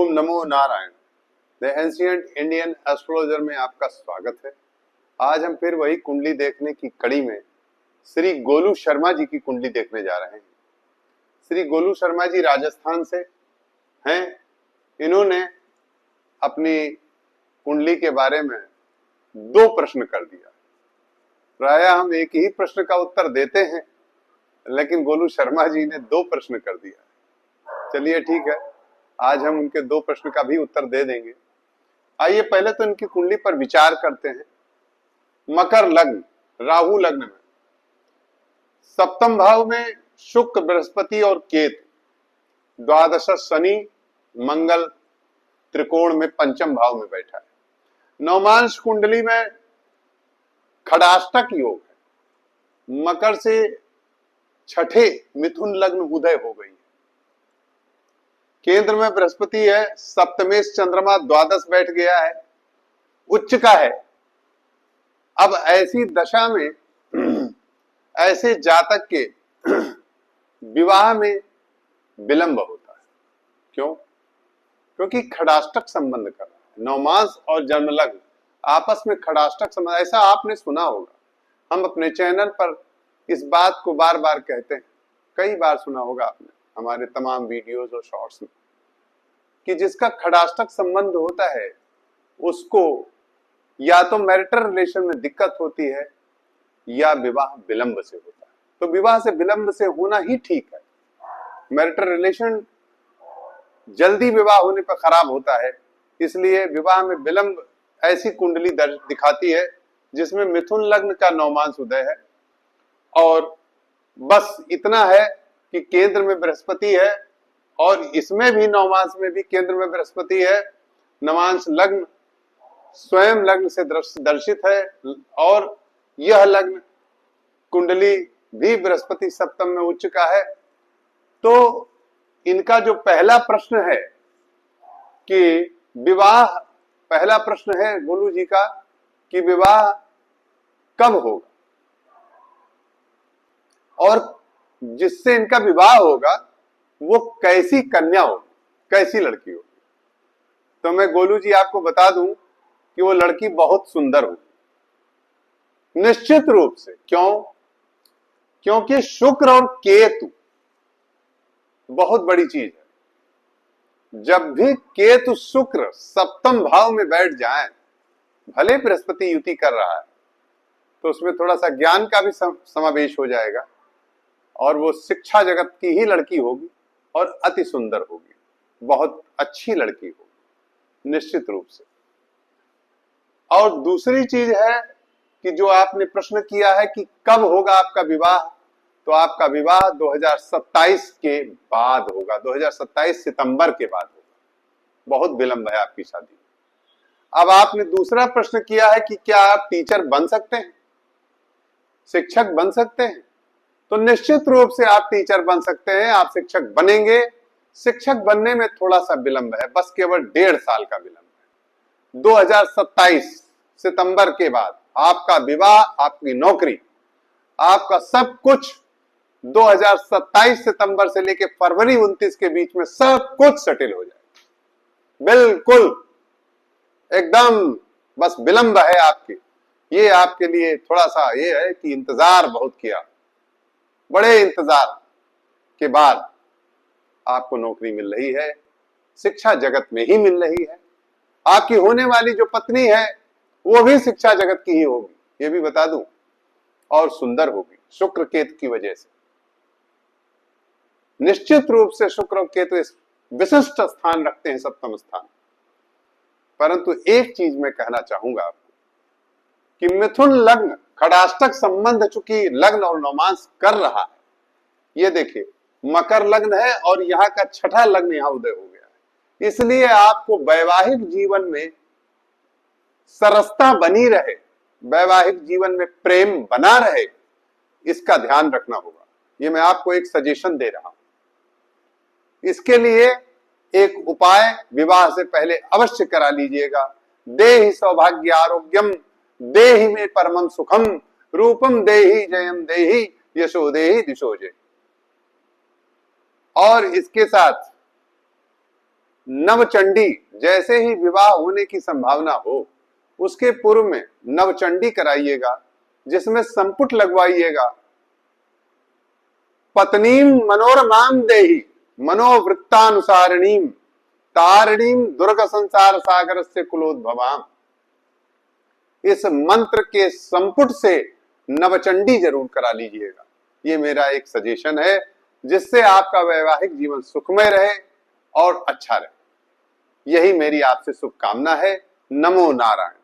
Om NaMo Narayan. The ancient Indian astrologer में आपका स्वागत है। आज हम फिर वही कुंडली देखने की कड़ी में श्री गोलू शर्मा जी की कुंडली देखने जा रहे हैं। श्री गोलू शर्मा जी राजस्थान से हैं। इन्होंने अपनी कुंडली के बारे में 2 प्रश्न कर दिया। प्रायः हम एक ही प्रश्न का उत्तर देते हैं, लेकिन गोलू शर्मा जी ने 2 प्रश्न कर दिया। चलिए ठीक है, आज हम उनके 2 प्रश्न का भी उत्तर दे देंगे। आइए पहले तो इनकी कुंडली पर विचार करते हैं। मकर लग्न, राहु लग्न में, सप्तम भाव में शुक्र, बृहस्पति और केतु, द्वादश शनि, मंगल त्रिकोण में पंचम भाव में बैठा है। नवमांश कुंडली में खड़ाष्टक योग है। मकर से छठे मिथुन लग्न उदय हो गई है। केंद्र में बृहस्पति है, सप्तमेश चंद्रमा द्वादश बैठ गया है, उच्च का है। अब ऐसी दशा में ऐसे जातक के विवाह में विलंब होता है। क्यों? क्योंकि खड़ाष्टक संबंध कर रहा है। नवमांश और जन्म लग्न आपस में खड़ाष्टक संबंध, ऐसा आपने सुना होगा। हम अपने चैनल पर इस बात को बार बार कहते हैं, कई बार सुना होगा आपने हमारे तमाम वीडियोस और शॉर्ट्स में, कि जिसका खड़ाष्टक संबंध होता है उसको या तो मैरिटल रिलेशन में दिक्कत होती है या विवाह विलंब से होता है। तो विवाह से विलंब से होना ही ठीक है। मैरिटल रिलेशन जल्दी विवाह होने पर खराब होता है, इसलिए विवाह में विलंब ऐसी कुंडली दिखाती है जिसमें मिथुन लग्न का नवमांश उदय है। और बस इतना है कि केंद्र में बृहस्पति है और इसमें भी नवमांश में भी केंद्र में बृहस्पति है। नवांश लग्न स्वयं लग्न से दर्शित है और यह लग्न कुंडली भी बृहस्पति सप्तम में उच्च का है। तो इनका जो पहला प्रश्न है कि विवाह, पहला प्रश्न है गोलू जी का कि विवाह कब होगा और जिससे इनका विवाह होगा वो कैसी कन्या होगी, कैसी लड़की होगी। तो मैं गोलू जी आपको बता दूं कि वो लड़की बहुत सुंदर होगी, निश्चित रूप से। क्यों? क्योंकि शुक्र और केतु बहुत बड़ी चीज है। जब भी केतु शुक्र सप्तम भाव में बैठ जाए, भले बृहस्पति युति कर रहा है, तो उसमें थोड़ा सा ज्ञान का भी समावेश हो जाएगा और वो शिक्षा जगत की ही लड़की होगी और अति सुंदर होगी, बहुत अच्छी लड़की होगी निश्चित रूप से। और दूसरी चीज है कि जो आपने प्रश्न किया है कि कब होगा आपका विवाह, तो आपका विवाह 2027 के बाद होगा, 2027 सितंबर के बाद होगा। बहुत विलंब है आपकी शादी। अब आपने दूसरा प्रश्न किया है कि क्या आप टीचर बन सकते हैं, शिक्षक बन सकते हैं। तो निश्चित रूप से आप टीचर बन सकते हैं, आप शिक्षक बनेंगे। शिक्षक बनने में थोड़ा सा विलंब है, बस केवल 1.5 साल का विलंब है। 2027 सितंबर के बाद आपका विवाह, आपकी नौकरी, आपका सब कुछ 2027 सितंबर से लेकर फरवरी 29 के बीच में सब कुछ सेटल हो जाए। बिल्कुल एकदम, बस विलंब है आपकी। ये आपके लिए थोड़ा सा ये है कि इंतजार बहुत किया, बड़े इंतजार के बाद आपको नौकरी मिल रही है, शिक्षा जगत में ही मिल रही है। आपकी होने वाली जो पत्नी है वो भी शिक्षा जगत की ही होगी, ये भी बता दूं, और सुंदर होगी शुक्र केतु की वजह से। निश्चित रूप से शुक्र और केतु इस विशिष्ट स्थान रखते हैं, सप्तम स्थान। परंतु एक चीज मैं कहना चाहूंगा आपको कि मिथुन लग्न खड़ाष्टक संबंध चूंकि लग्न और नवमांश कर रहा है, ये देखिए मकर लग्न है और यहाँ का छठा लग्न यहाँ उदय हो गया है। इसलिए आपको वैवाहिक जीवन में सरसता बनी रहे, वैवाहिक जीवन में प्रेम बना रहे, इसका ध्यान रखना होगा। ये मैं आपको एक सजेशन दे रहा हूं। इसके लिए एक उपाय विवाह से पहले अवश्य करा लीजिएगा। देहि सौभाग्य आरोग्यम देहि में परमं सुखम रूपम देहि जयम देहि यशो देहि दिशो जय। और इसके साथ नवचंडी, जैसे ही विवाह होने की संभावना हो उसके पूर्व में नवचंडी कराइएगा, जिसमें संपुट लगवाइएगा। पत्नीम मनोरमाम देहि मनोवृत्तानुसारिणीम तारिणीम दुर्ग संसार सागर से कुलोद्भवाम। इस मंत्र के संपुट से नवचंडी जरूर करा लीजिएगा। ये मेरा एक सजेशन है, जिससे आपका वैवाहिक जीवन सुखमय रहे और अच्छा रहे। यही मेरी आपसे शुभकामना है। नमो नारायण।